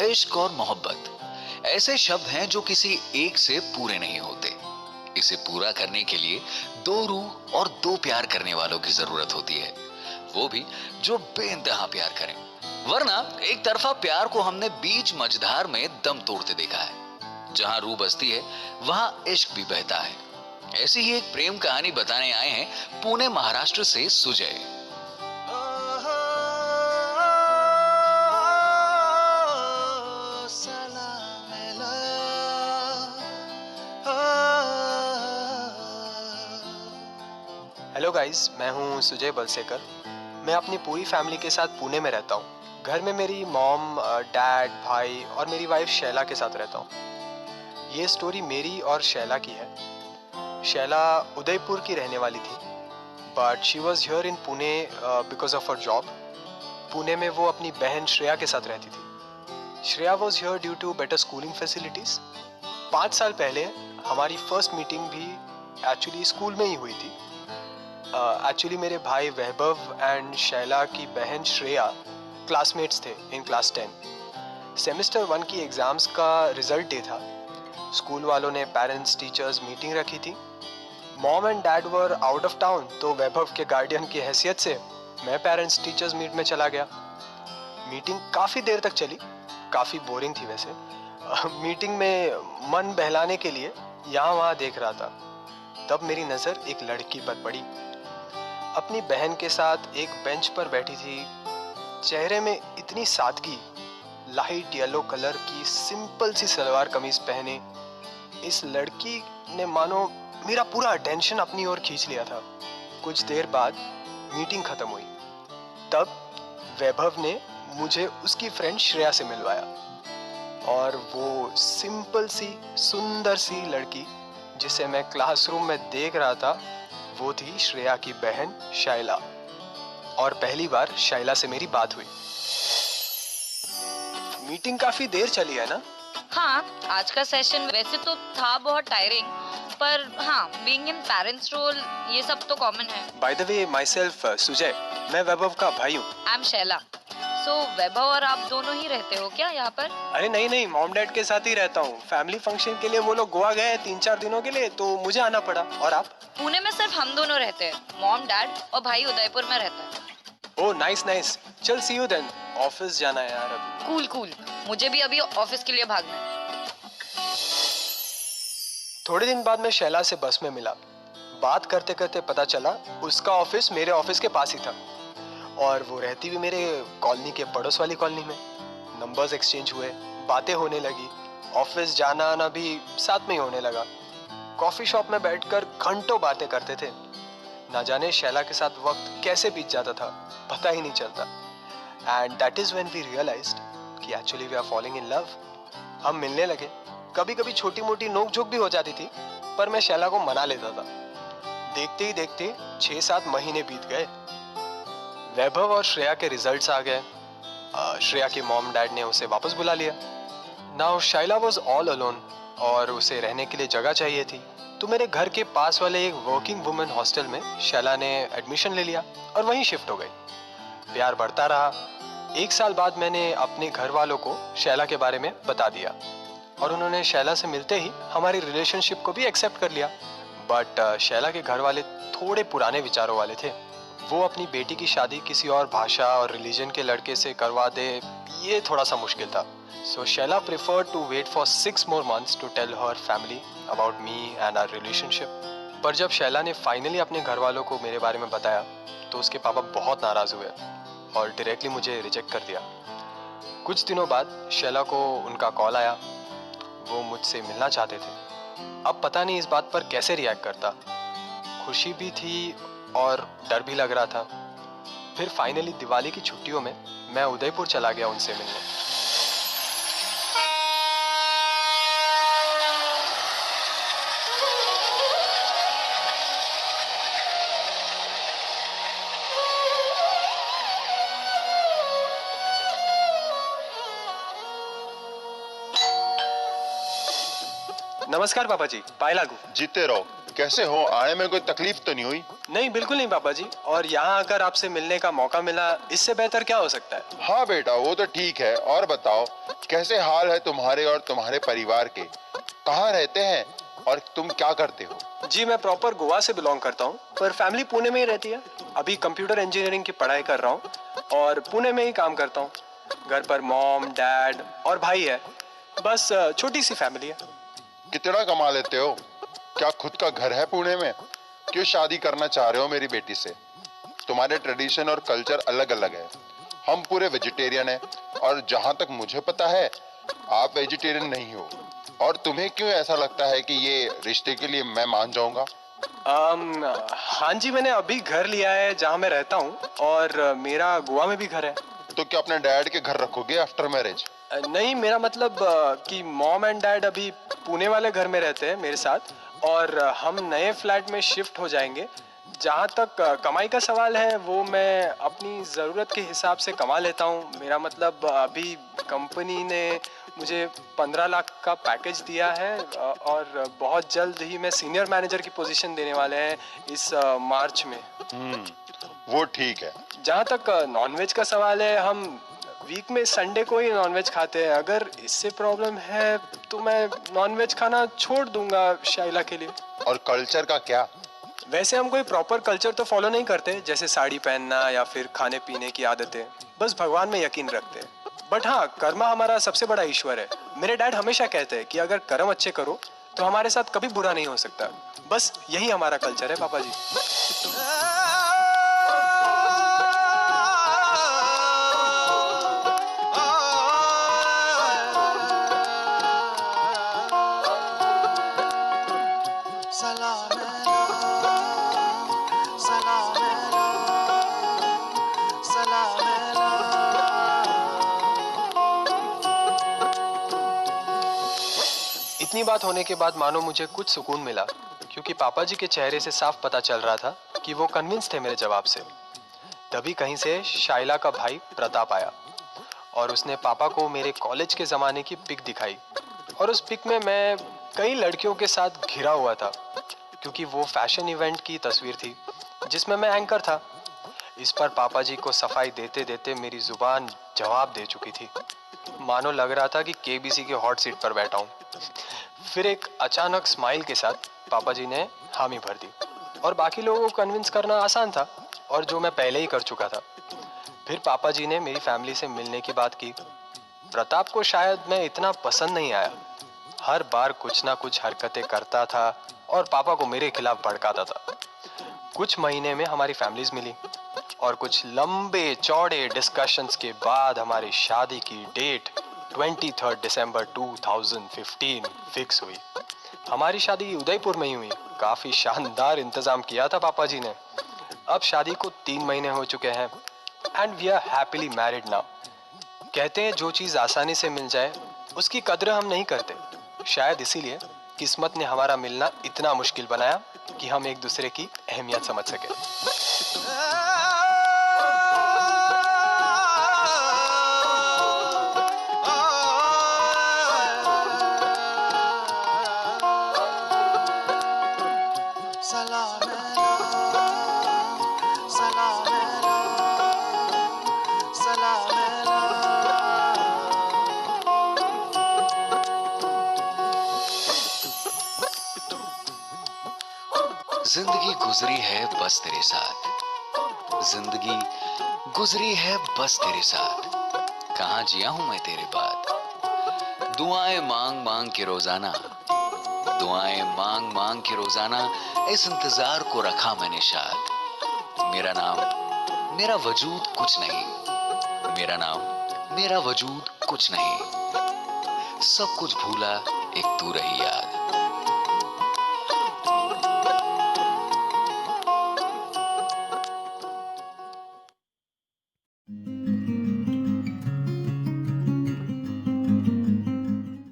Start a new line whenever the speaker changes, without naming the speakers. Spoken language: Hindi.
इश्क और मोहब्बत ऐसे शब्द हैं जो किसी एक से पूरे नहीं होते। इसे पूरा करने के लिए दो रूह और दो प्यार करने वालों की जरूरत होती है, वो भी जो बेइंतहा प्यार करें। वरना एक तरफा प्यार को हमने बीच मझधार में दम तोड़ते देखा है। जहां रूह बसती है वहां इश्क भी बहता है। ऐसी ही एक प्रेम कहानी बताने आए हैं पुणे महाराष्ट्र से सुजय।
हेलो गाइस, मैं हूँ सुजय बलसेकर। मैं अपनी पूरी फैमिली के साथ पुणे में रहता हूँ। घर में मेरी मॉम, डैड, भाई और मेरी वाइफ शैला के साथ रहता हूँ। ये स्टोरी मेरी और शैला की है। शैला उदयपुर की रहने वाली थी, but she was here in Pune because of her job. Pune में वो अपनी बहन श्रेया के साथ रहती थी। Shreya was here due to better schooling facilities. 5 साल पहले हमारी फर्स्ट मीटिंग भी एक्चुअली स्कूल में ही हुई थी। एक्चुअली मेरे भाई वैभव एंड शैला की बहन श्रेया क्लासमेट्स थे इन क्लास 10। सेमेस्टर 1 की एग्ज़ाम्स का रिजल्ट डे था। स्कूल वालों ने पेरेंट्स टीचर्स मीटिंग रखी थी। Mom and dad were out of town, तो वैभव के गार्डियन की हैसियत से मैं पेरेंट्स टीचर्स मीट में चला गया। मीटिंग काफ़ी देर तक चली, काफ़ी बोरिंग थी वैसे। मीटिंग में मन बहलाने के लिए यहाँ वहाँ देख रहा था। तब मेरी नज़र एक लड़की पर पड़ी। अपनी बहन के साथ एक बेंच पर बैठी थी। चेहरे में इतनी सादगी, लाइट येलो कलर की सिंपल सी सलवार कमीज पहने इस लड़की ने मानो मेरा पूरा अटेंशन अपनी ओर खींच लिया था। कुछ देर बाद मीटिंग खत्म हुई। तब वैभव ने मुझे उसकी फ्रेंड श्रेया से मिलवाया, और वो सिंपल सी सुंदर सी लड़की जिसे मैं क्लासरूम में देख रहा था वो थी श्रेया की बहन शैला। और पहली बार शैला से मेरी बात हुई। मीटिंग काफी देर चली है ना?
हाँ, आज का सेशन वैसे तो था बहुत टायरिंग, पर हाँ, बीइंग इन पेरेंट्स रोल ये सब तो कॉमन है।
By the way, my self Sujay, मैं वैभव का भाई हूँ।
I am Shaila. सो वैभव और आप दोनों ही रहते हो क्या यहाँ पर?
अरे नहीं, मॉम डैड के साथ ही रहता हूँ। फैमिली फंक्शन के लिए वो लोग गोवा गए 3-4 दिनों के लिए, तो मुझे आना पड़ा। और आप?
पुणे में सिर्फ हम दोनों रहते हैं। मॉम, डैड और भाई उदयपुर में रहता है।
Oh nice. चल सी यू देन। ऑफिस जाना है यार अभी।
कूल। मुझे भी अभी ऑफिस के लिए भागना है।
थोड़े दिन बाद मैं शैला से बस में मिला। बात करते करते पता चला उसका ऑफिस मेरे ऑफिस के पास ही था, और वो रहती भी मेरे कॉलोनी के पड़ोस वाली कॉलोनी में। नंबर्स एक्सचेंज हुए, बातें होने लगी। ऑफिस जाना आना भी साथ में ही होने लगा। कॉफी शॉप में बैठकर घंटों बातें करते थे। ना जाने शैला के साथ वक्त कैसे बीत जाता था, पता ही नहीं चलता। And that is when we realised कि actually we are falling in love. हम मिलने लगे। कभी कभी छोटी मोटी नोकझोंक भी हो जाती थी, पर मैं शैला को मना लेता था। देखते ही देखते 6-7 महीने बीत गए। वैभव और श्रेया के रिजल्ट्स आ गए। श्रेया के मॉम डैड ने उसे वापस बुला लिया। Now Shaila was all alone, और उसे रहने के लिए जगह चाहिए थी। तो मेरे घर के पास वाले एक वर्किंग वुमेन हॉस्टल में शैला ने एडमिशन ले लिया और वहीं शिफ्ट हो गई। प्यार बढ़ता रहा। 1 साल बाद मैंने अपने घर वालों को शैला के बारे में बता दिया, और उन्होंने शैला से मिलते ही हमारी रिलेशनशिप को भी एक्सेप्ट कर लिया। बट शैला के घर वाले थोड़े पुराने विचारों वाले थे। वो अपनी बेटी की शादी किसी और भाषा और रिलीजन के लड़के से करवा दे, ये थोड़ा सा मुश्किल था। So Shaila preferred to wait for 6 more months to tell her family about me and our relationship. पर जब शैला ने फाइनली अपने घर वालों को मेरे बारे में बताया, तो उसके पापा बहुत नाराज हुए और डायरेक्टली मुझे रिजेक्ट कर दिया। कुछ दिनों बाद शैला को उनका कॉल आया। वो मुझसे मिलना चाहते थे। अब पता नहीं इस बात पर कैसे रिएक्ट करता। खुशी भी थी और डर भी लग रहा था। फिर फाइनली दिवाली की छुट्टियों में मैं उदयपुर चला गया उनसे मिलने। नमस्कार पापा जी, पाए लागू।
जीते रहो। कैसे हो? आने में कोई तकलीफ तो नहीं हुई?
नहीं, बिल्कुल नहीं पापा जी। और यहाँ आकर आपसे मिलने का मौका मिला, इससे बेहतर क्या हो सकता है।
हाँ बेटा, वो तो ठीक है। और बताओ, कैसे हाल है तुम्हारे और तुम्हारे परिवार के? कहाँ रहते हैं और तुम क्या करते हो?
जी, मैं प्रॉपर गोवा से बिलोंग करता हूँ, पर फैमिली पुणे में ही रहती है। अभी कंप्यूटर इंजीनियरिंग की पढ़ाई कर रहा हूँ और पुणे में ही काम करता हूँ। घर पर मॉम, डैड और भाई है। बस छोटी सी फैमिली है।
कितना कमा लेते हो? क्या खुद का घर है पुणे में? क्यों शादी करना चाह रहे हो मेरी बेटी से? तुम्हारे ट्रेडिशन और कल्चर अलग अलग है। हम पूरे वेजिटेरियन हैं और जहां तक मुझे पता है आप वेजिटेरियन नहीं हो। और तुम्हें क्यों ऐसा लगता है कि ये रिश्ते के लिए मैं मान जाऊंगा?
हाँ जी, मैंने अभी घर लिया है जहाँ मैं रहता हूँ और मेरा गोवा में भी घर है।
तो क्या अपने डैड के घर रखोगे आफ्टर मैरिज?
नहीं, मेरा मतलब कि मॉम एंड डैड अभी पुणे वाले घर में रहते हैं मेरे साथ और हम नए फ्लैट में शिफ्ट हो जाएंगे। जहाँ तक कमाई का सवाल है, वो मैं अपनी ज़रूरत के हिसाब से कमा लेता हूँ। मेरा मतलब अभी कंपनी ने मुझे 15 लाख का पैकेज दिया है और बहुत जल्द ही मैं सीनियर मैनेजर की पोजीशन देने वाले हैं इस मार्च में।
वो ठीक है।
जहाँ तक नॉनवेज का सवाल है, हम वीक में संडे को ही नॉनवेज खाते हैं। अगर इससे प्रॉब्लम है तो मैं नॉनवेज खाना छोड़ दूंगा शाइला के लिए।
और कल्चर का क्या?
वैसे हम कोई प्रॉपर कल्चर तो फॉलो नहीं करते, जैसे साड़ी पहनना या फिर खाने पीने की आदतें। बस भगवान में यकीन रखते हैं। बट हाँ, कर्मा हमारा सबसे बड़ा ईश्वर है। मेरे डैड हमेशा कहते हैं कि अगर कर्म अच्छे करो तो हमारे साथ कभी बुरा नहीं हो सकता। बस यही हमारा कल्चर है पापा जी। इतनी बात होने के बाद मानो मुझे कुछ सुकून मिला, क्योंकि पापा जी के चेहरे से साफ पता चल रहा था कि वो कन्विंस थे मेरे जवाब से। तभी कहीं से शाइला का भाई प्रताप आया और उसने पापा को मेरे कॉलेज के ज़माने की पिक दिखाई। और उस पिक में मैं कई लड़कियों के साथ घिरा हुआ था, क्योंकि वो फैशन इवेंट की तस्वीर थी जिसमें मैं एंकर था। इस पर पापा जी को सफाई देते देते मेरी जुबान जवाब दे चुकी थी। मानो लग रहा था कि केबीसी के हॉट सीट पर बैठा हूँ। फिर एक अचानक स्माइल के साथ पापा जी ने हामी भर दी और बाकी लोगों को कन्विंस करना आसान था, और जो मैं पहले ही कर चुका था। फिर पापा जी ने मेरी फैमिली से मिलने की बात की। प्रताप को शायद मैं इतना पसंद नहीं आया। हर बार कुछ ना कुछ हरकतें करता था और पापा को मेरे खिलाफ भड़काता था। कुछ महीने में हमारी फैमिलीज मिली और कुछ लंबे चौड़े डिस्कशंस के बाद हमारी शादी की डेट 23 दिसंबर 2015 फिक्स हुई। हमारी शादी उदयपुर में ही हुई। काफी शानदार इंतजाम किया था पापा जी ने। अब शादी को 3 महीने हो चुके हैं and we are happily married now. कहते हैं जो चीज आसानी से मिल जाए उसकी कद्र हम नहीं करते। शायद इसीलिए किस्मत ने हमारा मिलना इतना मुश्किल बनाया कि हम एक दूसरे की अहमियत समझ सके।
जिंदगी गुजरी है बस तेरे साथ, जिंदगी गुजरी है बस तेरे साथ, कहाँ जिया हूं मैं तेरे बाद। दुआएं मांग मांग के रोजाना, दुआएं मांग मांग के रोजाना, इस इंतजार को रखा मैंने शाद। मेरा नाम मेरा वजूद कुछ नहीं, मेरा नाम मेरा वजूद कुछ नहीं, सब कुछ भूला एक तू रही याद।